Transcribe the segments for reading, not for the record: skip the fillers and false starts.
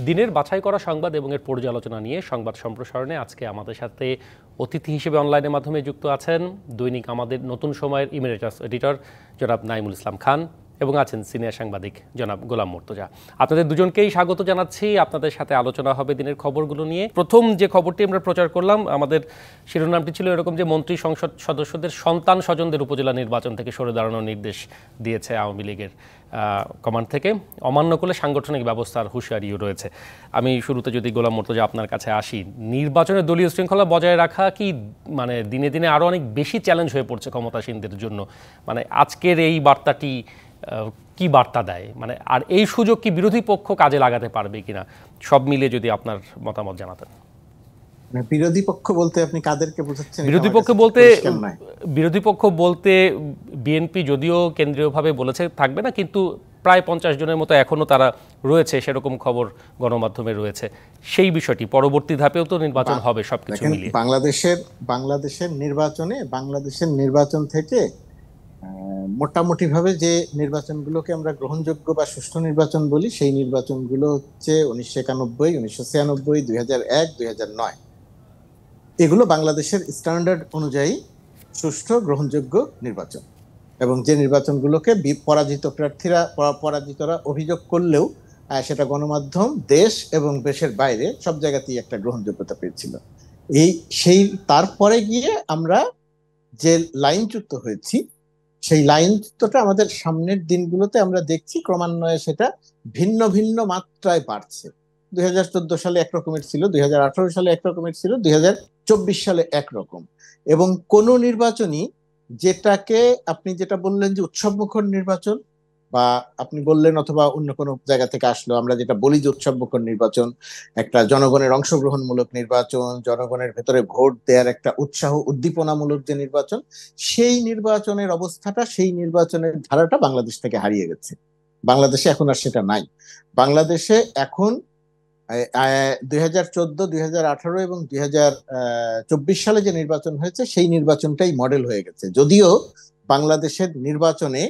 দিনের বাছাই করা সংবাদ এবং এর পর্যালোচনা নিয়ে সংবাদ সম্প্রসারণে আজকে আমাদের সাথে অতিথি হিসেবে অনলাইনের মাধ্যমে যুক্ত আছেন দৈনিক আমাদের নতুন সময়ের ইমেরিটাস এডিটর জনাব নাইমুল ইসলাম খান এবং আছেন সিনিয়র সাংবাদিক জনাব গোলাম মুর্তজা। আপনাদের দুজনকেই স্বাগত জানাচ্ছি। আপনাদের সাথে আলোচনা হবে দিনের খবরগুলো নিয়ে। প্রথম যে খবরটি আমরা প্রচার করলাম, আমাদের শিরোনামটি ছিল এরকম যে মন্ত্রী সংসদ সদস্যদের সন্তান স্বজনদের উপজেলা নির্বাচন থেকে সরে দাঁড়ানোর নির্দেশ দিয়েছে আওয়ামী লীগের কমান্ড থেকে। অমান্য করলে সাংগঠনিক ব্যবস্থার হুঁশিয়ারিও রয়েছে। আমি শুরুতে যদি গোলাম মুর্তজা আপনার কাছে আসি, নির্বাচনের দলীয় শৃঙ্খলা বজায় রাখা কি মানে দিনে দিনে আরও অনেক বেশি চ্যালেঞ্জ হয়ে পড়ছে ক্ষমতাসীনদের জন্য? মানে আজকের এই বার্তাটি কি বার্তা দেয়, মানে আর এই সুযোগ কি বিরোধী পক্ষ কাজে লাগাতে পারবে কিনা, সব মিলিয়ে যদি আপনার মতামত জানাতেন। বিরোধী পক্ষ বলতে আপনি কাদেরকে বোঝাচ্ছেন? বিরোধী পক্ষ বলতে বিএনপি যদিও কেন্দ্রীয়ভাবে বলেছে থাকবে না, কিন্তু প্রায় 50 জনের মতো এখনো তারা রয়েছে, সেরকম খবর গণমাধ্যমে রয়েছে। সেই বিষয়টি পরবর্তী ধাপেও তো নির্বাচন হবে, সবকিছু মিলিয়ে বাংলাদেশের নির্বাচন থেকে মোটামুটি ভাবে যে নির্বাচনগুলোকে আমরা গ্রহণযোগ্য বা সুষ্ঠু নির্বাচন বলি, সেই নির্বাচনগুলো হচ্ছে 1991, 1996, 2001, 2009। এগুলো বাংলাদেশের স্ট্যান্ডার্ড অনুযায়ী সুষ্ঠু গ্রহণযোগ্য নির্বাচন, এবং যে নির্বাচনগুলোকে পরাজিতরা অভিযোগ করলেও সেটা গণমাধ্যম, দেশ এবং দেশের বাইরে সব জায়গাতেই একটা গ্রহণযোগ্যতা পেয়েছিল। তারপরে গিয়ে আমরা যে লাইনচ্যুত হয়েছি, সেই লাইনচ্যুতটা আমাদের সামনের দিনগুলোতে আমরা দেখছি ক্রমান্বয়ে সেটা ভিন্ন ভিন্ন মাত্রায় বাড়ছে। 2014 সালে একরকমের ছিল, 2018 সালে একরকমের ছিল, 2024 সালে একরকম। এবং কোন নির্বাচনই যেটাকে আপনি যেটা বললেন যে উৎসবমুখর নির্বাচন, বা আপনি বললেন অথবা অন্য কোনো জায়গা থেকে আসলো, আমরা যেটা বলি যে উৎসবমুখর নির্বাচন, একটা জনগণের অংশগ্রহণমূলক নির্বাচন, জনগণের ভেতরে ভোট দেওয়ার একটা উৎসাহ উদ্দীপনামূলক যে নির্বাচন, সেই নির্বাচনের অবস্থাটা, সেই নির্বাচনের ধারাটা বাংলাদেশ থেকে হারিয়ে গেছে। বাংলাদেশে এখন আর সেটা নাই। বাংলাদেশে এখন 2014, 2018 এবং 2024 সালে যে নির্বাচন হয়েছে, সেই নির্বাচনটাই মডেল হয়ে গেছে। যদিও বাংলাদেশের নির্বাচনে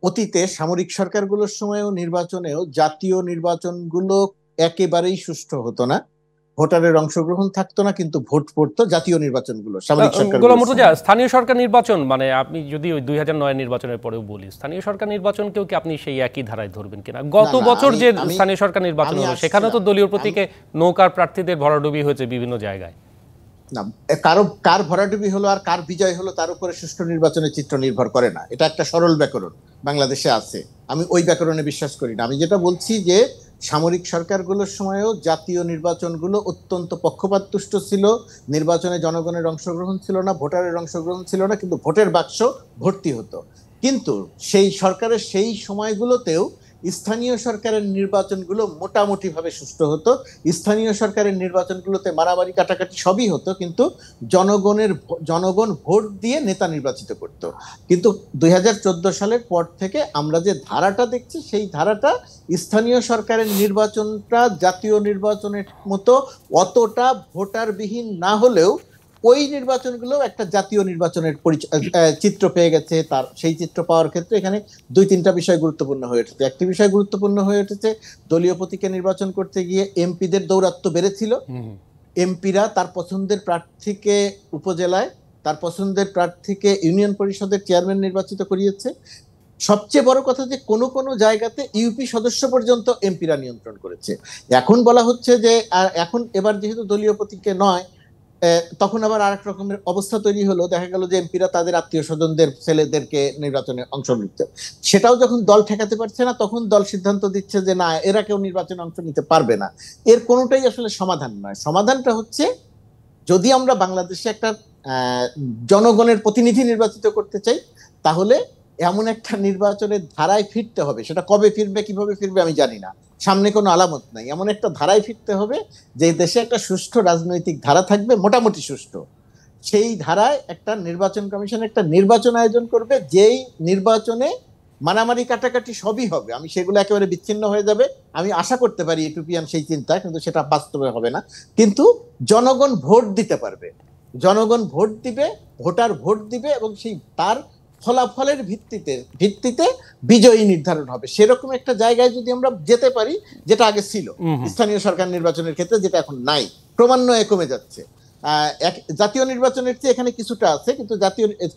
অতীতে সামরিক সরকারগুলোর সময়ও নির্বাচনেও জাতীয় নির্বাচনগুলো একেবারেই সুষ্ঠু হতো না, ভোটারের অংশগ্রহণ থাকতো না, কিন্তু ভোট পড়তো জাতীয় নির্বাচনগুলো। সামরিক সরকার স্থানীয় সরকার নির্বাচন, মানে আপনি যদি ওই 2009 নির্বাচনের পরেও বলি, স্থানীয় সরকার নির্বাচনকেও কি আপনি সেই একই ধারায় ধরবেন কিনা? গত বছর যে স্থানীয় সরকার নির্বাচন হলো, সেখানে তো দলীয় প্রতীকে নৌকার প্রার্থীদের ভরাডুবি হয়েছে বিভিন্ন জায়গায়। না, কার ভরাডুবি হলো আর কার বিজয় হলো তার উপরে সুষ্ঠু নির্বাচনের চিত্র নির্ভর করে না। এটা একটা সরল ব্যাকরণ বাংলাদেশে আছে, আমি ওই ব্যাকরণে বিশ্বাস করি না। আমি যেটা বলছি যে সামরিক সরকারগুলোর সময়ও জাতীয় নির্বাচনগুলো অত্যন্ত পক্ষপাতদুষ্ট ছিল, নির্বাচনে জনগণের অংশগ্রহণ ছিল না, ভোটারের অংশগ্রহণ ছিল না, কিন্তু ভোটের বাক্স ভর্তি হতো। কিন্তু সেই সরকারের সেই সময়গুলোতেও স্থানীয় সরকারের নির্বাচনগুলো মোটামুটি ভাবে সুষ্ঠু হতো। স্থানীয় সরকারের নির্বাচনগুলোতে মারামারি কাটাকাটি সবই হতো, কিন্তু জনগণ ভোট দিয়ে নেতা নির্বাচিত করত। কিন্তু 2014 সালের পর থেকে আমরা যে ধারাটা দেখছি, সেই ধারাটা স্থানীয় সরকারের নির্বাচনটা জাতীয় নির্বাচনের মতো অতটা ভোটারবিহীন না হলেও ওই নির্বাচনগুলো একটা জাতীয় নির্বাচনের চিত্র পেয়ে গেছে। তার সেই চিত্র পাওয়ার ক্ষেত্রে এখানে 2-3টা বিষয় গুরুত্বপূর্ণ হয়ে উঠেছে। একটি বিষয় গুরুত্বপূর্ণ হয়ে উঠেছে, দলীয় প্রতীকে নির্বাচন করতে গিয়ে এমপিদের দৌরাত্ম্য বেড়েছিল। এমপিরা তার পছন্দের প্রার্থীকে উপজেলায়, তার পছন্দের প্রার্থীকে ইউনিয়ন পরিষদের চেয়ারম্যান নির্বাচিত করিয়েছে। সবচেয়ে বড় কথা যে কোনো কোনো জায়গাতে ইউপি সদস্য পর্যন্ত এমপিরা নিয়ন্ত্রণ করেছে। এখন বলা হচ্ছে যে এবার যেহেতু দলীয় প্রতীকে নয়, তখন আবার আরেক রকমের অবস্থা তৈরি হলো। দেখা গেল যে এমপিরা তাদের আত্মীয় স্বজনদের ছেলেদেরকে নির্বাচনে অংশ নিতে, সেটাও যখন দল ঠেকাতে পারছে না, তখন দল সিদ্ধান্ত দিচ্ছে যে না, এরা কেউ নির্বাচনে অংশ নিতে পারবে না। এর কোনোটাই আসলে সমাধান নয়। সমাধানটা হচ্ছে, যদি আমরা বাংলাদেশে একটা জনগণের প্রতিনিধি নির্বাচিত করতে চাই, তাহলে এমন একটা নির্বাচনের ধারায় ফিরতে হবে। সেটা কবে ফিরবে, কিভাবে ফিরবে আমি জানি না, সামনে কোনো আলামত নাই। এমন একটা ধারায় ফিরতে হবে যে দেশে একটা সুষ্ঠু রাজনৈতিক ধারা থাকবে, মোটামুটি সুষ্ঠু। সেই ধারায় একটা নির্বাচন কমিশন একটা নির্বাচন আয়োজন করবে, যেই নির্বাচনে মারামারি কাটাকাটি সবই হবে। আমি সেগুলো একেবারে বিচ্ছিন্ন হয়ে যাবে আমি আশা করতে পারি, ইউটোপিয়ান সেই চিন্তা, কিন্তু সেটা বাস্তবে হবে না। কিন্তু জনগণ ভোট দিতে পারবে, জনগণ ভোট দিবে, ভোটার ভোট দিবে, এবং সেই তার ফলাফলের ভিত্তিতে বিজয়ী নির্ধারণ হবে। সেরকম একটা জায়গায় যদি আমরা যেতে পারি, যেটা আগে ছিল স্থানীয় সরকার নির্বাচনের ক্ষেত্রে, যেটা এখন নাই, ক্রমান্বয়ে কমে যাচ্ছে। জাতীয় নির্বাচনের চেয়ে এখানে কিছুটা আছে,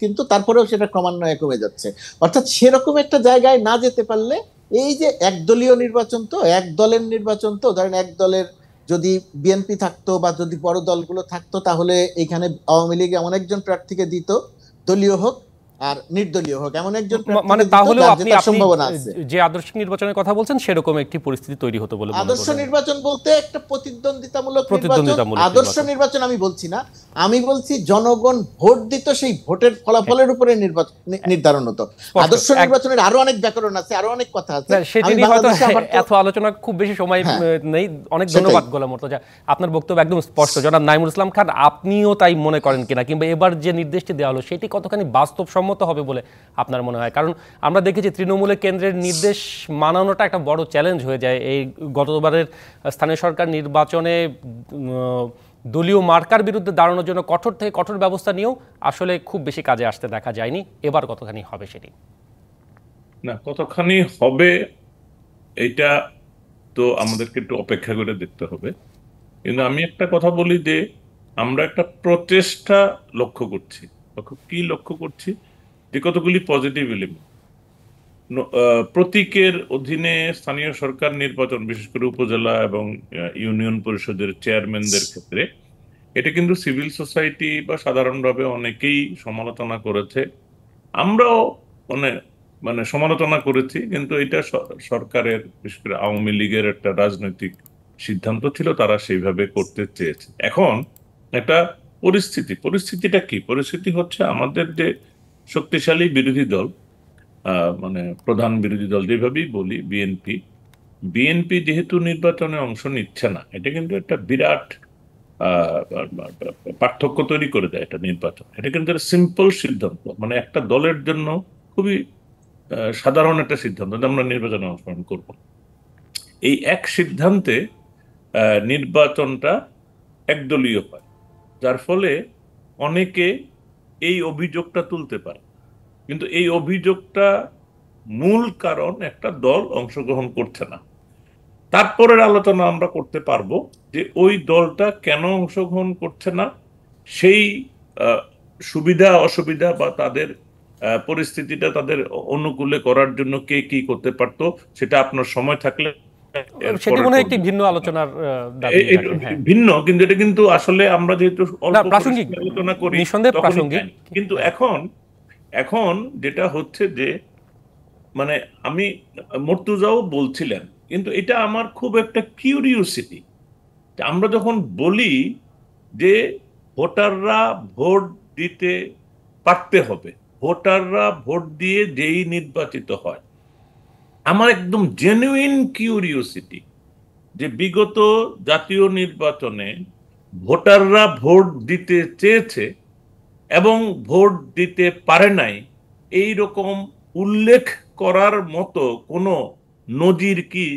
কিন্তু তারপরেও সেটা ক্রমান্বয়ে কমে যাচ্ছে। অর্থাৎ সেরকম একটা জায়গায় না যেতে পারলে, এই যে একদলীয় নির্বাচন, তো এক দলের নির্বাচন, তো ধরেন এক দলের যদি বিএনপি থাকতো বা যদি বড় দলগুলো থাকতো, তাহলে এখানে আওয়ামী লীগ এমন একজন প্রার্থীকে দিত, দলীয় হোক আর নির্দলীয় হোক, এমন একজন মানে তাহলেও আপনি সম্ভাবনা আছে। যে আদর্শ নির্বাচনের কথা বলছেন সেরকম একটি পরিস্থিতি তৈরি হতো বলে। আদর্শ নির্বাচন বলতে একটা প্রতিদ্বন্দ্বিতামূলক নির্বাচন। আদর্শ নির্বাচন আমি বলছি না, আমি বলছি জনগণ ভোট দিত, সেই ভোটের ফলাফলের উপরে নির্ধারণ হতো। আদর্শ নির্বাচনের আরো অনেক ব্যাকরণ আছে, আরো অনেক কথা আছে। এত আলোচনা খুব বেশি সময় নেই। অনেক ধন্যবাদ গোলাম মুর্তজা, আপনার বক্তব্য একদম স্পষ্ট। জনাব নাঈমুল ইসলাম খান, আপনিও তাই মনে করেন কিনা, কিংবা এবার যে নির্দেশটি দেওয়া হলো সেটি কতখানি বাস্তবসম্মত হবে বলে আপনার মনে হয়? কারণ আমরা দেখেছি তৃণমূলের কেন্দ্রের নির্দেশ মানানোটা একটা বড় চ্যালেঞ্জ হয়ে যায়। এই গতবারের স্থানীয় সরকার নির্বাচনে দলীয় মার্কার বিরুদ্ধে দাঁড়ানোর জন্য কঠোর থেকে কঠোর ব্যবস্থা নিয়েও আসলে খুব বেশি কাজে আসতে দেখা যায়নি। এবার কতখানি হবে সেটি না, কতখানি হবে এটা তো আমাদেরকে একটু অপেক্ষা করে দেখতে হবে। কিন্তু আমি একটা কথা বলি যে আমরা একটা প্রচেষ্টা লক্ষ্য করছি। কি লক্ষ্য করছি? যে কতগুলি পজিটিভ এলিমেন্ট, প্রতীকের অধীনে স্থানীয় সরকার নির্বাচন, বিশেষ করে উপজেলা এবং ইউনিয়ন পরিষদের চেয়ারম্যানদের ক্ষেত্রে, এটা কিন্তু সিভিল সোসাইটি বা সাধারণভাবে অনেকেই সমালোচনা করেছে, আমরাও মানে সমালোচনা করেছি। কিন্তু এটা সরকারের, বিশেষ করে আওয়ামী লীগের একটা রাজনৈতিক সিদ্ধান্ত ছিল, তারা সেইভাবে করতে চেয়েছে। এখন একটা পরিস্থিতিটা কি? পরিস্থিতি হচ্ছে আমাদের যে শক্তিশালী বিরোধী দল, মানে প্রধান বিরোধী দল যেভাবেই বলি, বিএনপি যেহেতু নির্বাচনে অংশ নিচ্ছে না, এটা কিন্তু একটা বিরাট পার্থক্য তৈরি করে দেয়। এটা নির্বাচন, এটা কিন্তু একটা সিম্পল সিদ্ধান্ত, মানে একটা দলের জন্য খুবই সাধারণ একটা সিদ্ধান্ত যে আমরা নির্বাচনে অংশগ্রহণ করব। এই এক সিদ্ধান্তে নির্বাচনটা একদলীয় হয়, যার ফলে অনেকে এই অভিযোগটা তুলতে পারে। কিন্তু এই অভিযোগটা মূল কারণ একটা দল অংশগ্রহণ করছে না। তারপরের আলোচনা আমরা করতে পারবো যে ওই দলটা কেন অংশগ্রহণ করছে না, সেই সুবিধা অসুবিধা বা তাদের পরিস্থিতিটা তাদের অনুকূলে করার জন্য কে কি করতে পারতো, সেটা আপনার সময় থাকলে সেটি মনে হয় একটি ভিন্ন আলোচনার ভিন্ন। কিন্তু এটা কিন্তু আসলে আমরা যেহেতু প্রাসঙ্গিক আলোচনা করি, কিন্তু এখন যেটা হচ্ছে যে, মানে আমি মর্তুজাও বলছিলেন, কিন্তু এটা আমার খুব একটা কিউরিওসিটি। আমরা যখন বলি যে ভোটাররা ভোট দিতে পারতে হবে, ভোটাররা ভোট দিয়ে যেই নির্বাচিত হয়, আমার একদম জেনুইন কিউরিওসিটি যে বিগত জাতীয় নির্বাচনে ভোটাররা ভোট দিতে চেয়েছে এবং ভোট দিতে পারে নাই, এই রকম উল্লেখ করার মতো কোনো নজির কি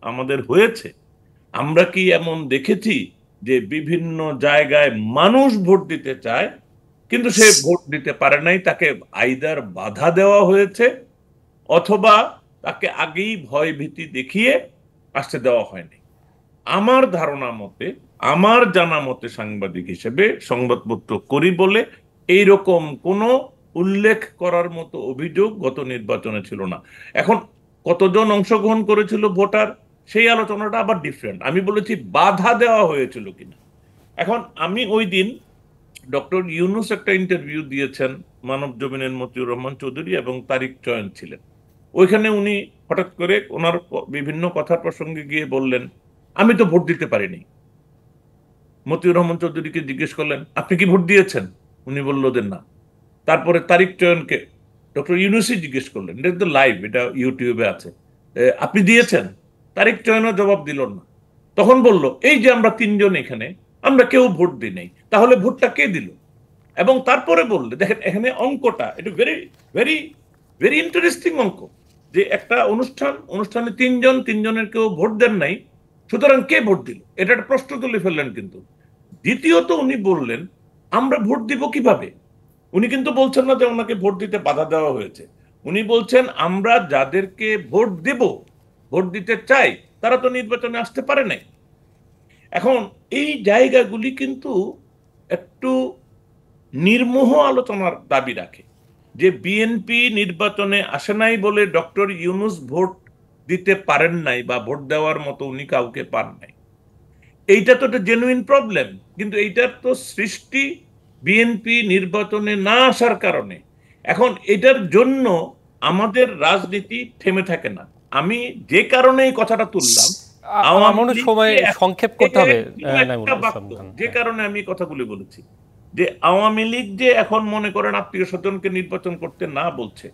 আমাদের হয়েছে? আমরা কি এমন দেখেছি যে বিভিন্ন জায়গায় মানুষ ভোট দিতে চায় কিন্তু সে ভোট দিতে পারে নাই, তাকে আইদার বাধা দেওয়া হয়েছে অথবা তাকে আগেই ভয় ভীতি দেখিয়ে আসতে দেওয়া হয়নি? আমার ধারণা মতে, আমার জানা মতে, সাংবাদিক হিসেবে সংবাদপত্র করি বলে এইরকম কোনো উল্লেখ করার মতো অভিযোগ গত নির্বাচনে ছিল না। এখন কতজন অংশগ্রহণ করেছিল ভোটার, সেই আলোচনাটা আবার ডিফারেন্ট। আমি বলেছি বাধা দেওয়া হয়েছিল কিনা। এখন আমি ওই দিন ডক্টর ইউনুস একটা ইন্টারভিউ দিয়েছেন, মানব জমিনের মতিউর রহমান চৌধুরী এবং তারিক চয়ন ছিলেন ওইখানে। উনি হঠাৎ করে ওনার বিভিন্ন কথার প্রসঙ্গে গিয়ে বললেন, আমি তো ভোট দিতে পারিনি। মতিউর রহমান চৌধুরীকে জিজ্ঞেস করলেন, আপনি কি ভোট দিয়েছেন? উনি বলল যে না। তারপরে তারিক চয়নকে ডক্টর ইউনুসই জিজ্ঞেস করলেন, এটা তো লাইভ, এটা ইউটিউবে আছে, আপনি দিয়েছেন? তারিক চয়নও জবাব দিল না। তখন বলল, এই যে আমরা তিনজন এখানে, আমরা কেউ ভোট দিই নাই, তাহলে ভোটটা কে দিল? এবং তারপরে বললে, দেখেন এখানে অঙ্কটা, এটা ভেরি ভেরি ভেরি ইন্টারেস্টিং অঙ্ক, যে একটা অনুষ্ঠানে তিনজনের কেউ ভোট দেন নাই, সুতরাং কে ভোট দিল? এটা একটা প্রশ্ন তুলে ফেললেন। কিন্তু দ্বিতীয়ত উনি বললেন, আমরা ভোট দিব কিভাবে? উনি কিন্তু বলছেন না যে ওনাকে ভোট দিতে বাধা দেওয়া হয়েছে। উনি বলছেন আমরা যাদেরকে ভোট দেব, ভোট দিতে চাই, তারা তো নির্বাচনে আসতে পারে নাই। এখন এই জায়গাগুলি কিন্তু একটু নির্মোহ আলোচনার দাবি রাখে, যে বিএনপি নির্বাচনে আসে নাই বলে ডক্টর ইউনূস ভোট দিতে পারেন নাই বা ভোট দেওয়ার মতো উনি কাউকে পান নাই। এইটা তো একটা জেনুইন প্রবলেম, কিন্তু এইটার তো সৃষ্টি বিএনপি নির্বাচনে না আসার কারণে। এখন এটার জন্য আমাদের রাজনীতি থেমে থাকে না। আমি যে কারণে এই কথাটা তুললাম, যে কারণে আমি কথাগুলি বলেছি, যে আওয়ামী লীগ যে এখন মনে করেন আত্মীয় স্বজনকে নির্বাচন করতে না বলছে,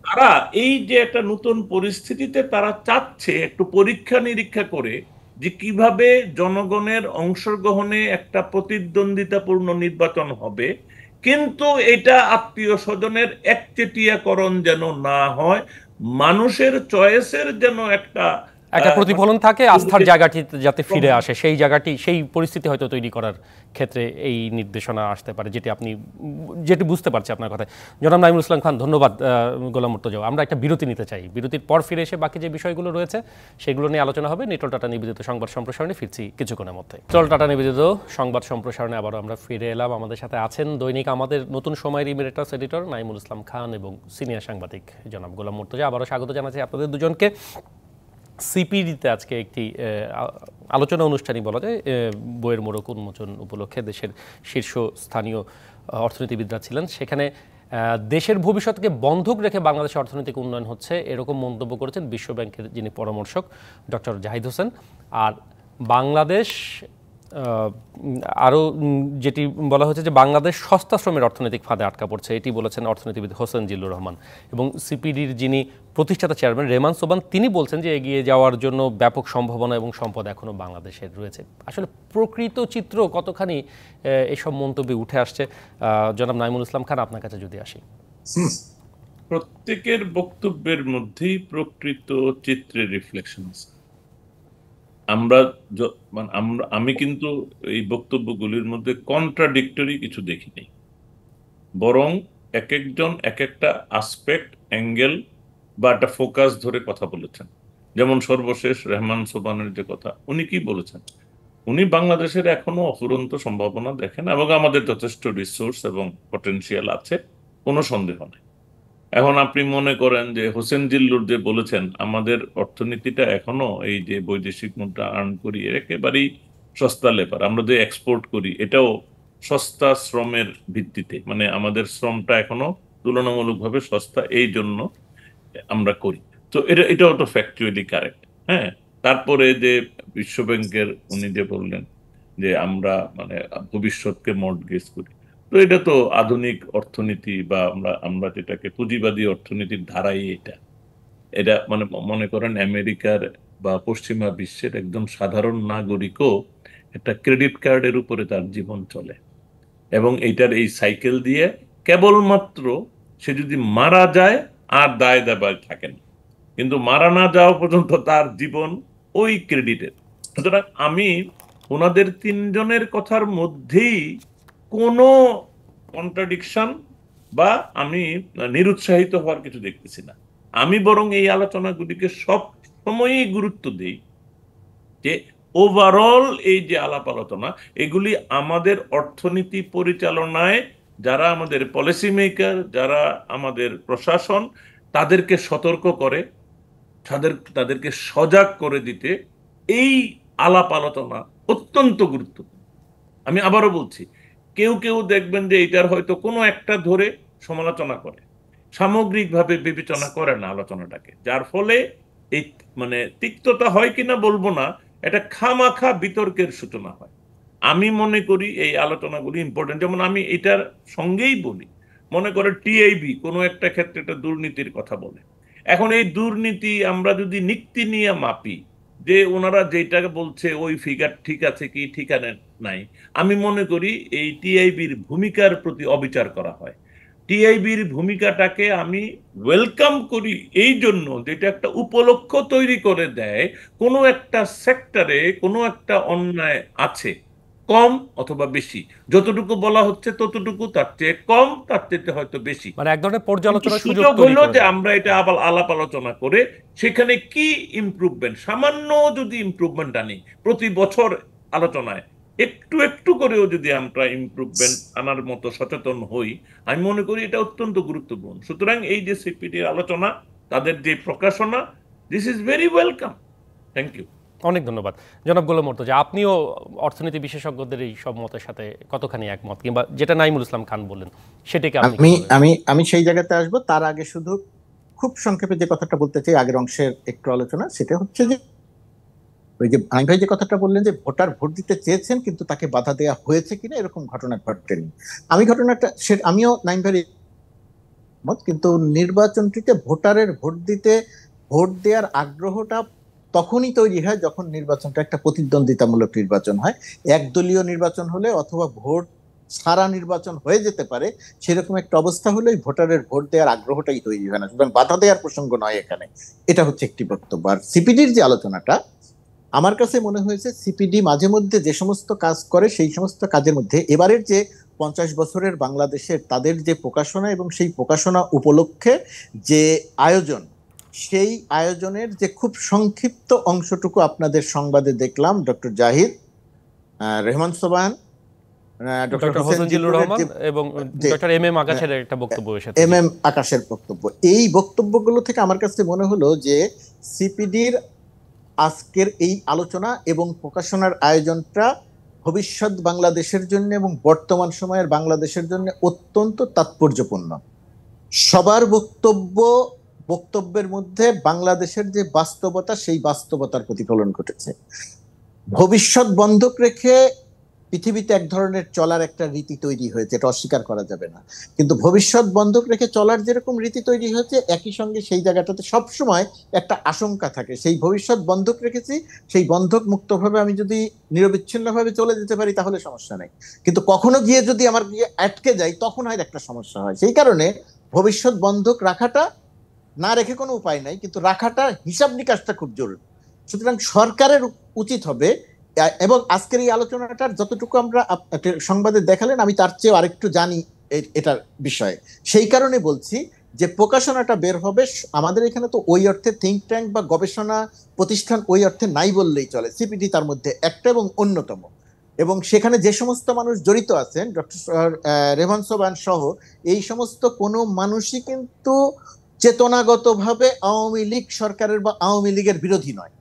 তারা এই যে একটা নতুন পরিস্থিতিতে তারা চাচ্ছে একটু পরীক্ষা নিরীক্ষা করে যে কিভাবে জনগণের অংশগ্রহণে একটা প্রতিদ্বন্দ্বিতাপূর্ণ নির্বাচন হবে, কিন্তু এটা আত্মীয় স্বজনের একচেটিয়াকরণ যেন না হয়, মানুষের চয়েসের যেন একটা প্রতিফলন থাকে, আস্থার জায়গাটি যাতে ফিরে আসে, সেই জায়গাটি, সেই পরিস্থিতি হয়তো তৈরি করার ক্ষেত্রে এই নির্দেশনা আসতে পারে, যেটি বুঝতে পারছি আপনার কথায়। জনাব নাঈমুল ইসলাম খান, ধন্যবাদ। গোলাম মুর্তজা, আমরা একটা বিরতি নিতে চাই। বিরতির পর ফিরে এসে বাকি যে বিষয়গুলো রয়েছে সেগুলো নিয়ে আলোচনা হবে। নিটল টাটা নিবেদিত সংবাদ সম্প্রসারণে ফিরছি কিছুক্ষণের মধ্যে। নিটল টাটা নিবেদিত সংবাদ সম্প্রসারণে আবারও আমরা ফিরে এলাম। আমাদের সাথে আছেন দৈনিক আমাদের নতুন সময়ের ইমেরিটাস এডিটর নাঈমুল ইসলাম খান এবং সিনিয়র সাংবাদিক জনাব গোলাম মুর্তজা। আবারও স্বাগত জানাচ্ছি আপনাদের দুজনকে। সিপিডিতে আজকে একটি আলোচনা অনুষ্ঠানই বলা যায়, বইয়ের মোড়ক উন্মোচন উপলক্ষে দেশের শীর্ষস্থানীয় অর্থনীতিবিদরা ছিলেন। সেখানে দেশের ভবিষ্যৎকে বন্ধক রেখে বাংলাদেশের অর্থনৈতিক উন্নয়ন হচ্ছে, এরকম মন্তব্য করেছেন বিশ্বব্যাংকের যিনি পরামর্শক ডক্টর জাহিদ হোসেন। আর বাংলাদেশ আরও যেটি বলা হয়েছে যে বাংলাদেশ সস্তা শ্রমের অর্থনৈতিক ফাঁদে আটকা পড়ছে, এটি বলেছেন অর্থনীতিবিদ হোসেন জিল্লুর রহমান। এবং সিপিডির যিনি প্রতিষ্ঠাতা চেয়ারম্যান রেমান সোবান, তিনি বলছেন যে এগিয়ে যাওয়ার জন্য ব্যাপক সম্ভাবনা এবং সম্পদ এখনও বাংলাদেশের রয়েছে। আসলে প্রকৃত চিত্র কতখানি এইসব মন্তব্যে উঠে আসছে? জনাব নাঈমুল ইসলাম খান, আপনার কাছে যদি আসি। প্রত্যেকের বক্তব্যের মধ্যেই প্রকৃত চিত্রের রিফ্লেকশন আছে। আমি কিন্তু এই বক্তব্যগুলির মধ্যে কন্ট্রাডিক্টরি কিছু দেখিনি, বরং এক একজন এক একটা আসপেক্ট, অ্যাঙ্গেল বা একটা ফোকাস ধরে কথা বলেছেন। যেমন সর্বশেষ রেহমান সোবানের যে কথা, উনি কি বলেছেন? উনি বাংলাদেশের এখনো অফুরন্ত সম্ভাবনা দেখেন এবং আমাদের যথেষ্ট রিসোর্স এবং পটেনশিয়াল আছে, কোনো সন্দেহ নেই। এখন আপনি মনে করেন যে হোসেন জিল্লুর যে বলেছেন আমাদের অর্থনীতিটা এখনো এই যে বৈদেশিক মুদ্রা আর্ন করি একেবারেই সস্তা লেবার, আমরা যে এক্সপোর্ট করি এটাও সস্তা শ্রমের ভিত্তিতে, মানে আমাদের শ্রমটা এখনো তুলনামূলকভাবে সস্তা, এই জন্য আমরা করি। তো এটাও তো ফ্যাকচুয়ালি কারেক্ট। হ্যাঁ, তারপরে যে বিশ্বব্যাংকের উনি যে বললেন যে আমরা মানে ভবিষ্যৎকে মর্টগেজ করি, তো এটা তো আধুনিক অর্থনীতি বা আমরা যেটাকে পুঁজিবাদী অর্থনীতির ধারাই এটা মানে মনে করেন আমেরিকার বা পশ্চিমা বিশ্বের একদম সাধারণ নাগরিকও একটা ক্রেডিট কার্ডের উপরে তার জীবন চলে, এবং এইটার এই সাইকেল দিয়ে কেবলমাত্র সে যদি মারা যায় আর দায় দাবায় থাকেন, কিন্তু মারা না যাওয়া পর্যন্ত তার জীবন ওই ক্রেডিটের। সুতরাং আমি ওনাদের তিনজনের কথার মধ্যেই কোনো কন্ট্রাডিকশন বা আমি নিরুৎসাহিত হওয়ার কিছু দেখতেছি না। আমি বরং এই আলোচনাগুলিকে সব সময়ই গুরুত্ব দিই যে ওভারঅল এই যে আলাপ আলোচনা, এগুলি আমাদের অর্থনীতি পরিচালনায় যারা আমাদের পলিসি মেকার, যারা আমাদের প্রশাসন, তাদেরকে সতর্ক করে, তাদেরকে সজাগ করে দিতে এই আলাপ আলোচনা অত্যন্ত গুরুত্বপূর্ণ। আমি আবারও বলছি, কেউ কেউ দেখবেন যে এটার হয়তো কোনো একটা ধরে সমালোচনা করে, সামগ্রিকভাবে বিবেচনা করে না আলোচনাটাকে, যার ফলে এই মানে তিক্ততা হয় কিনা বলবো না, এটা খামাখা বিতর্কের সূচনা হয়। আমি মনে করি এই আলোচনাগুলি ইম্পর্টেন্ট। যেমন আমি এটার সঙ্গেই বলি, মনে করে টিআইবি কোনো একটা ক্ষেত্রে একটা দুর্নীতির কথা বলে, এখন এই দুর্নীতি আমরা যদি নিক্তি নিয়ে মাপি যে ওনারা যেটাকে বলছে ওই ফিগার ঠিক আছে কি ঠিক নাই, আমি মনে করি এই টিআইবির ভূমিকার প্রতি অবিচার করা হয়। টিআইবির ভূমিকাটাকে আমি ওয়েলকাম করি এই জন্য যেটা একটা উপলক্ষ তৈরি করে দেয় কোনো একটা সেক্টরে কোনো একটা অন্যায় আছে, কম অথবা বেশি, যতটুকু বলা হচ্ছে ততটুকু, তার চেয়ে কম, তার চেয়ে হয়তো বেশি, মানে এক ধরনের পর্যালোচনার সুযোগ হলো যে আমরা এটা আবার আলাপ আলোচনা করে সেখানে কি ইমপ্রুভমেন্ট, সামান্য যদি ইমপ্রুভমেন্ট আনি প্রতি বছর আলোচনায়, একটু একটু করেও যদি আমরা ইমপ্রুভমেন্ট আনার মতো সচেতন হই, আমি মনে করি এটা অত্যন্ত গুরুত্বপূর্ণ। সুতরাং এই যে সিপিডির আলোচনা, তাদের যে প্রকাশনা, this is very welcome. Thank you. অনেক ধন্যবাদ জনাব গোলাম মর্তুজা। আপনিও অর্থনীতি বিশেষজ্ঞদের এই সব মতের সাথে কতখানি একমত, কিংবা যেটা নাইমুল ইসলাম খান বললেন সেটাকে আমি সেই জায়গাতে আসবো। তার আগে শুধু খুব সংক্ষেপে যে কথাটা বলতে চাই, আগের অংশের একটু আলোচনা, সেটা হচ্ছে যে ওই যে আইন ভাই যে কথাটা বললেন যে ভোটার ভোট দিতে চেয়েছেন কিন্তু তাকে বাধা দেওয়া হয়েছে কিনা, এরকম ঘটনা ঘটেনি। আমিও নাইম ভাই মত, কিন্তু নির্বাচনটিতে ভোটারের ভোট দেওয়ার আগ্রহটা তখনই তৈরি হয় যখন নির্বাচনটা একটা প্রতিদ্বন্দ্বিতামূলক নির্বাচন হয়। একদলীয় নির্বাচন হলে অথবা ভোট ছাড়া নির্বাচন হয়ে যেতে পারে, সেরকম একটা অবস্থা হলেই ভোটারের ভোট দেওয়ার আগ্রহটাই তৈরি হয় না, সুতরাং বাধা দেওয়ার প্রসঙ্গ নয় এখানে। এটা হচ্ছে একটি বক্তব্য। আর সিপিডির যে আলোচনাটা, আমার কাছে মনে হয়েছে সিপিডি মাঝে মধ্যে যে সমস্ত কাজ করে সেই সমস্ত কাজের মধ্যে এবারের যে 50 বছরের বাংলাদেশের তাদের যে প্রকাশনা এবং সেই প্রকাশনা উপলক্ষে যে আয়োজন, সেই আয়োজনের যে খুব সংক্ষিপ্ত অংশটুকু আপনাদের সংবাদে দেখলাম, ডক্টর জাহিদ, রেহমান সোবহান, ডক্টর হোসেন জিল্লুর রহমান এবং ডক্টর এম এম আকাশের একটা বক্তব্য এসেছে, এম এম আকাশের বক্তব্য। এই বক্তব্যগুলো থেকে আমার কাছে মনে হলো যে সিপিডির আজকের এই আলোচনা এবং প্রকাশনার আয়োজনটা ভবিষ্যৎ বাংলাদেশের জন্য এবং বর্তমান সময়ের বাংলাদেশের জন্য অত্যন্ত তাৎপর্যপূর্ণ। সবার বক্তব্যের মধ্যে বাংলাদেশের যে বাস্তবতা, সেই বাস্তবতার প্রতিফলন ঘটেছে। ভবিষ্যৎ বন্ধক রেখে পৃথিবীতে এক ধরনের চলার একটা রীতি তৈরি হয়েছে, এটা অস্বীকার করা যাবে না। কিন্তু ভবিষ্যৎ বন্ধক রেখে চলার যেরকম রীতি তৈরি হয়েছে, একই সঙ্গে সেই জায়গাটাতে সবসময় একটা আশঙ্কা থাকে। সেই ভবিষ্যৎ বন্ধক রেখেছি, সেই বন্ধক মুক্তভাবে আমি যদি নিরবিচ্ছিন্নভাবে চলে যেতে পারি তাহলে সমস্যা নেই, কিন্তু কখনো গিয়ে যদি আমার গিয়ে আটকে যাই তখন হয় একটা সমস্যা হয়। সেই কারণে ভবিষ্যৎ বন্ধক রাখাটা, না রেখে কোনো উপায় নাই, কিন্তু রাখাটা হিসাব নিকাশটা খুব জরুরি। সুতরাং সরকারের উচিত হবে, এবং আজকের এই আলোচনাটার যতটুকু আমরা সংবাদে দেখালেন আমি তার চেয়েও আরেকটু জানি এটার বিষয়ে, সেই কারণে বলছি যে প্রকাশনাটা বের হবে। আমাদের এখানে তো ওই অর্থে থিঙ্ক ট্যাঙ্ক বা গবেষণা প্রতিষ্ঠান ওই অর্থে নাই বললেই চলে, সিপিডি তার মধ্যে একটা এবং অন্যতম। এবং সেখানে যে সমস্ত মানুষ জড়িত আছেন, ডক্টর রেহমান সোবহান সহ, এই সমস্ত কোনো মানুষই কিন্তু চেতনাগতভাবে আওয়ামী লীগ সরকারের বা আওয়ামী লীগের বিরোধী নয়।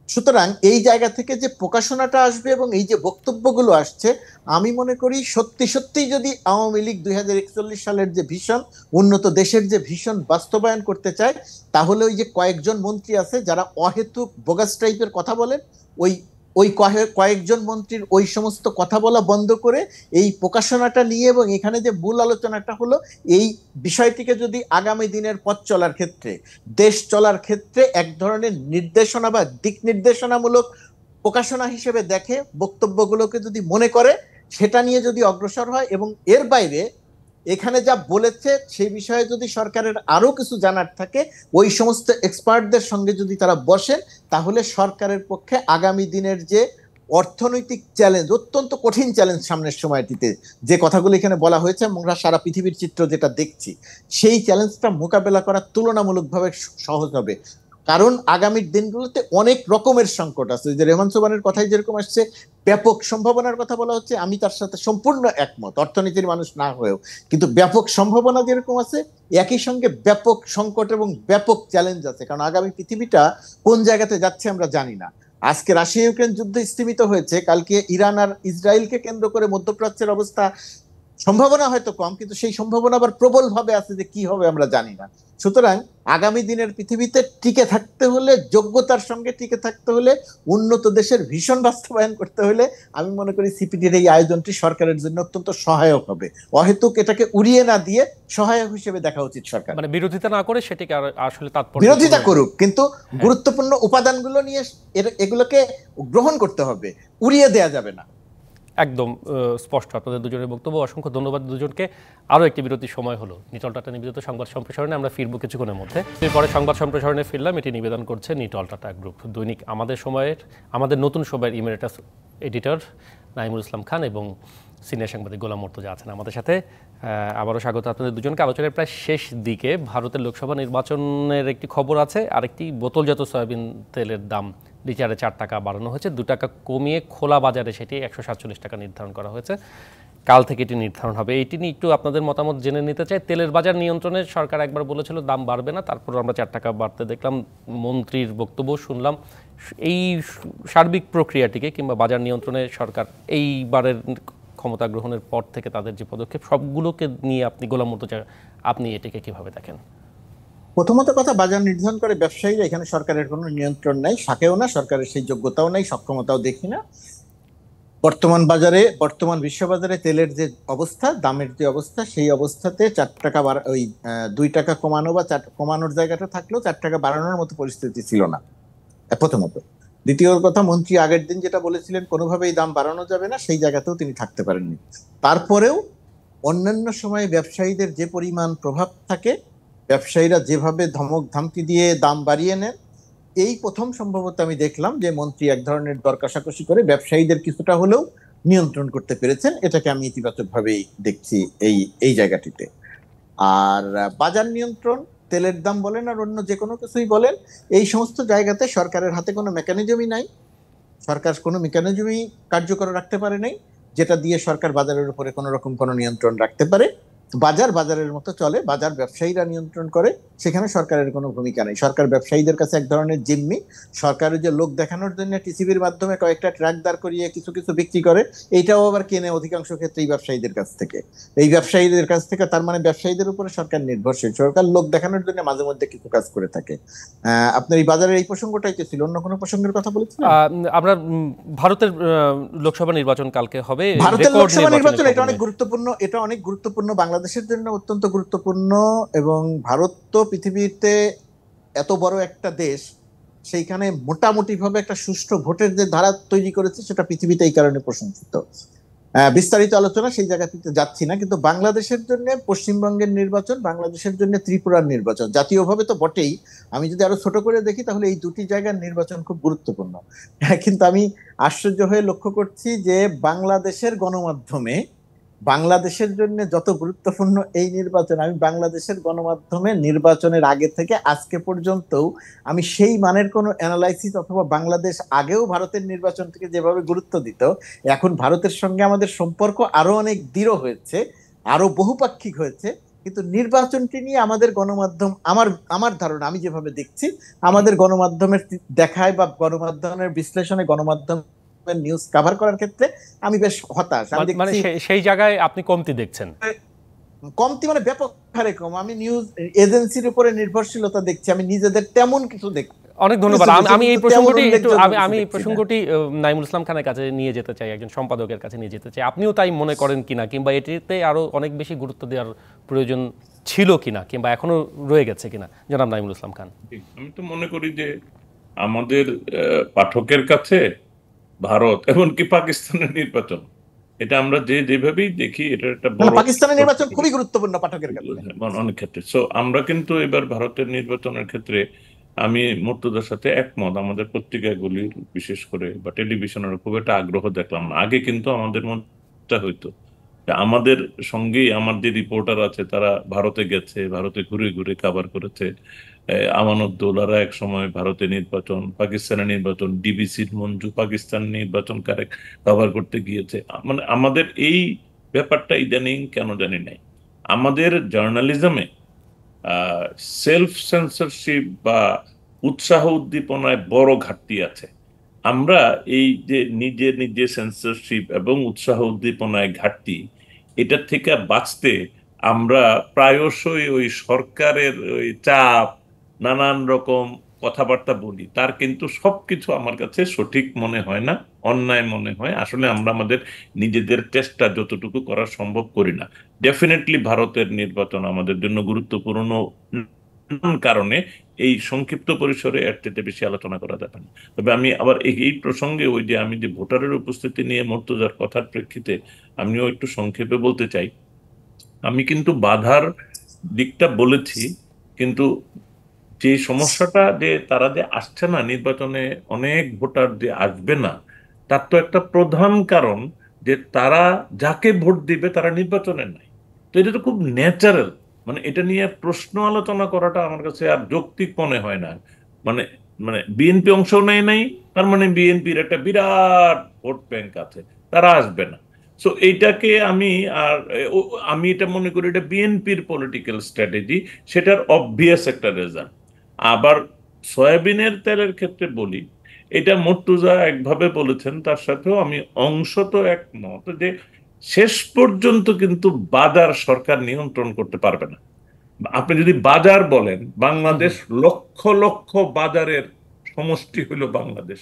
সুতরাং এই জায়গা থেকে যে প্রকাশনাটা আসবে এবং এই যে বক্তব্যগুলো আসছে, আমি মনে করি সত্যি সত্যি যদি আওয়ামী লীগ 2041 সালের যে ভীষণ উন্নত দেশের যে ভীষণ বাস্তবায়ন করতে চায়, তাহলে ওই যে কয়েকজন মন্ত্রী আছে যারা অহেতুক বোগাস টাইপের কথা বলেন, ওই কয়েকজন মন্ত্রীর ওই সমস্ত কথা বলা বন্ধ করে এই প্রকাশনাটা নিয়ে, এবং এখানে যে মূল আলোচনাটা হলো এই বিষয়টিকে যদি আগামী দিনের পথ চলার ক্ষেত্রে, দেশ চলার ক্ষেত্রে এক ধরনের নির্দেশনা বা দিক নির্দেশনামূলক প্রকাশনা হিসেবে দেখে, বক্তব্যগুলোকে যদি মনে করে, সেটা নিয়ে যদি অগ্রসর হয়, এবং এর বাইরে এখানে যা বলেছে সেই বিষয়ে যদি সরকারের আরো কিছু জানার থাকে, ওই সমস্ত এক্সপার্টদের সঙ্গে যদি তারা বসেন, তাহলে সরকারের পক্ষে আগামী দিনের যে অর্থনৈতিক চ্যালেঞ্জ, অত্যন্ত কঠিন চ্যালেঞ্জ সামনের সময়টিতে, যে কথাগুলো এখানে বলা হয়েছে আমরা সারা পৃথিবীর চিত্র যেটা দেখছি, সেই চ্যালেঞ্জটা মোকাবেলা করা তুলনামূলকভাবে সহজ হবে। কারণ আগামীর দিনগুলোতে অনেক রকমের সংকট আছে। যে রেহমান সোবহানের কথাই যেরকম আসছে, ব্যাপক সম্ভাবনার কথা বলা হচ্ছে, আমি তার সাথে সম্পূর্ণ একমত, অর্থনীতির মানুষ না হয়েও, কিন্তু ব্যাপক সম্ভাবনা যেরকম আছে, একই সঙ্গে ব্যাপক সংকট এবং ব্যাপক চ্যালেঞ্জ আছে। কারণ আগামী পৃথিবীটা কোন জায়গাতে যাচ্ছে আমরা জানি না। আজকে রাশিয়া ইউক্রেন যুদ্ধ স্থগিত হয়েছে, কালকে ইরান আর ইসরায়েলকে কেন্দ্র করে মধ্যপ্রাচ্যের অবস্থা সম্ভাবনা হয়তো কম, কিন্তু সেই সম্ভাবনা আবার প্রবল ভাবে আছে যে কি হবে আমরা জানি না। সুতরাং আগামী দিনের পৃথিবীতে টিকে থাকতে হলে, যোগ্যতার সঙ্গে টিকে থাকতে হলে, উন্নত দেশের ভীষণ বাস্তবায়ন করতে হলে, আমি মনে করি সিপিডির এই আয়োজনটি সরকারের জন্য অত্যন্ত সহায়ক হবে। অহেতুক এটাকে উড়িয়ে না দিয়ে সহায়ক হিসেবে দেখা উচিত সরকার, মানে বিরোধিতা না করে সেটাকে আসলে তাৎপর্য, বিরোধিতা করুক কিন্তু গুরুত্বপূর্ণ উপাদানগুলো নিয়ে এগুলোকে গ্রহণ করতে হবে, উড়িয়ে দেয়া যাবে না। একদম স্পষ্ট আপনাদের দুজনের বক্তব্য। অসংখ্য ধন্যবাদ দুজনকে। আরও একটি বিরতির সময় হলো। নিটল টাটা নিবেদিত সংবাদ সম্প্রসারণে আমরা ফিরবো কিছুক্ষণের মধ্যে। এরপরে সংবাদ সম্প্রসারণে ফিরলাম, এটি নিবেদন করছে নিটল টাটা গ্রুপ। দৈনিক আমাদের নতুন সময়ের ইমেরিটাস এডিটর নাইমুল ইসলাম খান এবং সিনিয়র সাংবাদিক গোলাম মুর্তজা আছেন আমাদের সাথে। আবারও স্বাগত আপনাদের দুজনকে। আলোচনার প্রায় শেষ দিকে ভারতের লোকসভা নির্বাচনের একটি খবর আছে। আরেকটি বোতলজাত সয়াবিন তেলের দাম লিটারে 4 টাকা বাড়ানো হয়েছে, 2 টাকা কমিয়ে খোলা বাজারে সেটি 147 টাকা নির্ধারণ করা হয়েছে। কাল থেকে এটি নির্ধারণ হবে। এটি নিয়ে একটু আপনাদের মতামত জেনে নিতে চাই। তেলের বাজার নিয়ন্ত্রণে সরকার একবার বলেছিল দাম বাড়বে না, তারপর আমরা 4 টাকা বাড়তে দেখলাম, মন্ত্রীর বক্তব্য শুনলাম। এই সার্বিক প্রক্রিয়াটিকে কিংবা বাজার নিয়ন্ত্রণে সরকার এইবারের ক্ষমতা গ্রহণের পর থেকে তাদের যে পদক্ষেপ, সবগুলোকে নিয়ে আপনি গোলাম মুর্তজা, আপনি এটিকে কিভাবে দেখেন? প্রথমত কথা, বাজার নির্ধারণ করে ব্যবসায়ীরা, এখানে সরকারের কোনো নিয়ন্ত্রণ নাই, থাকেও না, সরকারের সেই যোগ্যতাও নাই, সক্ষমতাও দেখি না। বর্তমান বিশ্ববাজারে তেলের যে অবস্থা, দামের যে অবস্থা, সেই অবস্থাতে 4 টাকা 2 টাকা কমানো বা কমানোর জায়গাটা থাকলেও 4 টাকা বাড়ানোর মতো পরিস্থিতি ছিল না, প্রথমত। দ্বিতীয় কথা, মন্ত্রী আগের দিন যেটা বলেছিলেন কোনোভাবেই দাম বাড়ানো যাবে না, সেই জায়গাতেও তিনি থাকতে পারেননি। তারপরেও অন্যান্য সময়ে ব্যবসায়ীদের যে পরিমাণ প্রভাব থাকে, ব্যবসায়ীরা যেভাবে ধমক ধামকি দিয়ে দাম বাড়িয়ে নেন, এই প্রথম সম্ভবত আমি দেখলাম যে মন্ত্রী এক ধরনের দর কষাকষি করে ব্যবসায়ীদের কিছুটা হলেও নিয়ন্ত্রণ করতে পেরেছেন। এটাকে আমি ইতিবাচক ভাবেই দেখছি এই জায়গাটিতে। আর বাজার নিয়ন্ত্রণ, তেলের দাম বলেন আর অন্য যে কোনো কিছুই বলেন, এই সমস্ত জায়গাতে সরকারের হাতে কোনো মেকানিজমই নাই। সরকার কোনো মেকানিজমই কার্যকর রাখতে পারে নাই যেটা দিয়ে সরকার বাজারের উপরে কোনো রকম কোনো নিয়ন্ত্রণ রাখতে পারে। বাজারের মতো চলে, বাজার ব্যবসায়ীরা নিয়ন্ত্রণ করে, সেখানে সরকারের কোনো ভূমিকা নেই। সরকার ব্যবসায়ীদের কাছে এক ধরনের জিম্মি। সরকারের যে লোক দেখানোর জন্য টিসিবির মাধ্যমে কয়েকটা ট্রাক দাঁড় করিয়ে কিছু কিছু বিক্রি করে, এইটাও আবার কেনে অধিকাংশ ক্ষেত্রে এই ব্যবসায়ীদের কাছ থেকে। তার মানে ব্যবসায়ীদের উপরে সরকার নির্ভরশীল। সরকার লোক দেখানোর জন্য মাঝে মধ্যে কিছু কাজ করে থাকে। আপনার এই বাজারের এই প্রসঙ্গটাই তো ছিল, অন্য কোনো প্রসঙ্গের কথা বলেছিলেন? আমরা ভারতের লোকসভা নির্বাচন কালকে হবে। ভারতের লোকসভা নির্বাচন এটা অনেক গুরুত্বপূর্ণ, বাংলাদেশের জন্য অত্যন্ত গুরুত্বপূর্ণ। এবং ভারত তো পৃথিবীতে এত বড় একটা দেশ, সেইখানে মোটামুটি ভাবে একটা সুষ্ঠু ভোটের যে ধারা তৈরি করেছে, সেটা পৃথিবীতে এই কারণে প্রশংসিত। বিস্তারিত আলোচনা সেই জায়গাটিতে যাচ্ছি না, কিন্তু বাংলাদেশের জন্য পশ্চিমবঙ্গের নির্বাচন, বাংলাদেশের জন্য ত্রিপুরার নির্বাচন, জাতীয়ভাবে তো বটেই। আমি যদি আরো ছোট করে দেখি তাহলে এই দুটি জায়গার নির্বাচন খুব গুরুত্বপূর্ণ। কিন্তু আমি আশ্চর্য হয়ে লক্ষ্য করছি যে বাংলাদেশের গণমাধ্যমে বাংলাদেশের জন্য যত গুরুত্বপূর্ণ এই নির্বাচন, আমি বাংলাদেশের গণমাধ্যমে নির্বাচনের আগে থেকে আজকে পর্যন্ত আমি সেই মানের কোনো অ্যানালাইসিস, অথবা বাংলাদেশ আগেও ভারতের নির্বাচনটিকে যেভাবে গুরুত্ব দিত, এখন ভারতের সঙ্গে আমাদের সম্পর্ক আরো অনেক দৃঢ় হয়েছে, আরো বহুপাক্ষিক হয়েছে, কিন্তু নির্বাচনটি নিয়ে আমাদের গণমাধ্যম, আমার ধারণা, আমি যেভাবে দেখছি, আমাদের গণমাধ্যমের দেখায় বা গণমাধ্যমের বিশ্লেষণে, গণমাধ্যম নিউজ কভার করার ক্ষেত্রে আমি বেশ হতাশ। মানে সেই জায়গায় আপনি কমতি দেখছেন? কমতি মানে ব্যাপক হারে কম। আমি নিউজ এজেন্সির উপরে নির্ভরশীলতা দেখছি, আমি নিজেদের তেমন কিছু দেখছি। অনেক ধন্যবাদ। আমি এই প্রসঙ্গটি নাইমুল ইসলাম খানের কাছে নিয়ে যেতে চাই, একজন সম্পাদকের কাছে নিয়ে যেতে চাই। আপনিও তাই মনে করেন কিনা, কিংবা এটিতে আরো অনেক বেশি গুরুত্ব দেওয়ার প্রয়োজন ছিল কিনা, কিংবা এখনো রয়ে গেছে কিনা, জনাব নাইমুল ইসলাম খান? আমি তো মনে করি যে আমাদের পাঠকের কাছে ভারত এমনকি পাকিস্তানের নির্বাচন, এটা আমরা যেভাবেই দেখি, এটা একটা বড়, পাকিস্তানের নির্বাচন খুবই গুরুত্বপূর্ণ পাঠকের কাছে অনেক ক্ষেত্রে। সো আমরা কিন্তু এবার ভারতের নির্বাচনের ক্ষেত্রে আমি মুর্তজার সাথে একমত। আমাদের পত্রিকাগুলির বিশেষ করে বা টেলিভিশনের খুব একটা আগ্রহ দেখলাম না। আগে কিন্তু আমাদের মধ্যে হইতো, আমাদের সঙ্গেই আমার যে রিপোর্টার আছে তারা ভারতে গেছে, ভারতে ঘুরে ঘুরে কভার করেছে। আমানুদ্দৌলারা এক সময় ভারতে নির্বাচন, পাকিস্তানের নির্বাচন, ডিবিসির মঞ্জু পাকিস্তান নির্বাচন কভার করতে গিয়েছে। মানে আমাদের এই ব্যাপারটা ইদানিং কেন জানি নাই। আমাদের জার্নালিজমে সেলফ সেন্সরশিপ বা উৎসাহ উদ্দীপনায় বড় ঘাটতি আছে। আমরা এই যে নিজে সেন্সরশিপ এবং উৎসাহ উদ্দীপনায় ঘাটতি, এটার থেকে বাঁচতে আমরা প্রায়শই ওই সরকারের ওই চাপ, নানান রকম কথাবার্তা বলি, তার কিন্তু সবকিছু আমার কাছে সঠিক মনে হয় না, অন্যায় মনে হয়। আসলে আমরা আমাদের নিজেদের চেষ্টা যতটুকু করা সম্ভব করি না। ডেফিনেটলি ভারতের নির্বাচন আমাদের জন্য গুরুত্বপূর্ণ, কারণে এই সংক্ষিপ্ত পরিসরে এর থেকে বেশি আলোচনা করা যাবে না। তবে আমি আবার এই প্রসঙ্গে ওই যে আমি যে ভোটারের উপস্থিতি নিয়ে মুর্তজার কথার প্রেক্ষিতে আমিও একটু সংক্ষেপে বলতে চাই। আমি কিন্তু বাধার দিকটা বলেছি, কিন্তু যে সমস্যাটা যে তারা যে আসছে না নির্বাচনে, অনেক ভোটার যে আসবে না, তার তো একটা প্রধান কারণ যে তারা যাকে ভোট দিবে তারা নির্বাচনে নাই। তো এটা তো খুব ন্যাচারাল, মানে এটা নিয়ে প্রশ্ন আলোচনা করাটা আমার কাছে আর যৌক্তিক মনে হয় না। মানে মানে বিএনপি অংশ নেয় নাই, তার মানে বিএনপির একটা বিরাট ভোট ব্যাংক আছে, তারা আসবে না। সো এইটাকে আমি এটা মনে করি এটা বিএনপির পলিটিক্যাল স্ট্র্যাটেজি, সেটার অবভিয়াস একটা রেজাল্ট। আবার সয়াবিনের তেলের ক্ষেত্রে বলি, এটা মুর্তজা একভাবে বলেছেন, তার সাথেও আমি অংশত একমত যে শেষ পর্যন্ত কিন্তু বাজার সরকার নিয়ন্ত্রণ করতে পারবে না। আপনি যদি বাজার বলেন, বাংলাদেশ লক্ষ লক্ষ বাজারের সমষ্টি হলো বাংলাদেশ।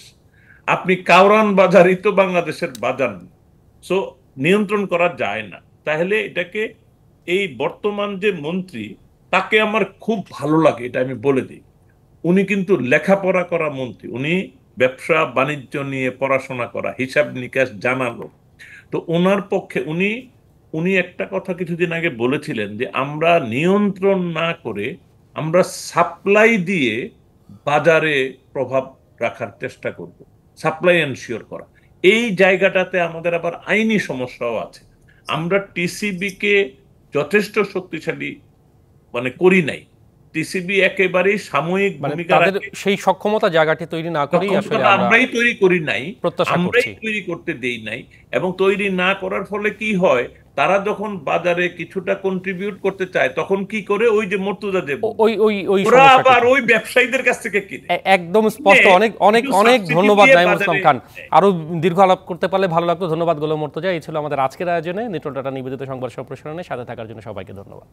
আপনি কাউরান বাজারই তো বাংলাদেশের বাজার না। সো নিয়ন্ত্রণ করা যায় না। তাহলে এটাকে এই বর্তমান যে মন্ত্রী, তাকে আমার খুব ভালো লাগে, এটা আমি বলে দিই। উনি কিন্তু লেখাপড়া করা মন্ত্রী, উনি ব্যবসা বাণিজ্য নিয়ে পড়াশোনা করা, হিসাব নিকাশ জানালো। তো ওনার পক্ষে উনি উনি একটা কথা কিছুদিন আগে বলেছিলেন যে আমরা নিয়ন্ত্রণ না করে আমরা সাপ্লাই দিয়ে বাজারে প্রভাব রাখার চেষ্টা করব, সাপ্লাই এনশিওর করা। এই জায়গাটাতে আমাদের আবার আইনি সমস্যাও আছে। আমরা টিসিবি কে যথেষ্ট শক্তিশালী মানে করি নাই। টিসিবি একেবারেই সাময়িক ভূমিকা রাখে, সেই সক্ষমতা জায়গাটি তৈরি না করেই আসলে আমরাই তৈরি করি নাই, আমরাই করছি। তৈরি করতে দেই নাই। এবং তৈরি না করার ফলে কি হয়, তারা যখন বাজারে কিছুটা কন্ট্রিবিউট করতে চায় তখন কি করে, ওই যে মুর্তজা দেব ওরা আবার ওই ব্যবসায়ীদের কাছ থেকে কিনে। একদম স্পষ্ট। অনেক অনেক অনেক ধন্যবাদ নাঈমুল ইসলাম খান। আরো দীর্ঘ আলাপ করতে পারলে ভালো লাগতো। ধন্যবাদ গোলাম মুর্তজা। এই ছিল আমাদের আজকের আয়োজনে নিউট্রাল ডাটা নিবেদিত সংবাদ সম্প্রসারণে সাথে থাকার জন্য সবাইকে ধন্যবাদ।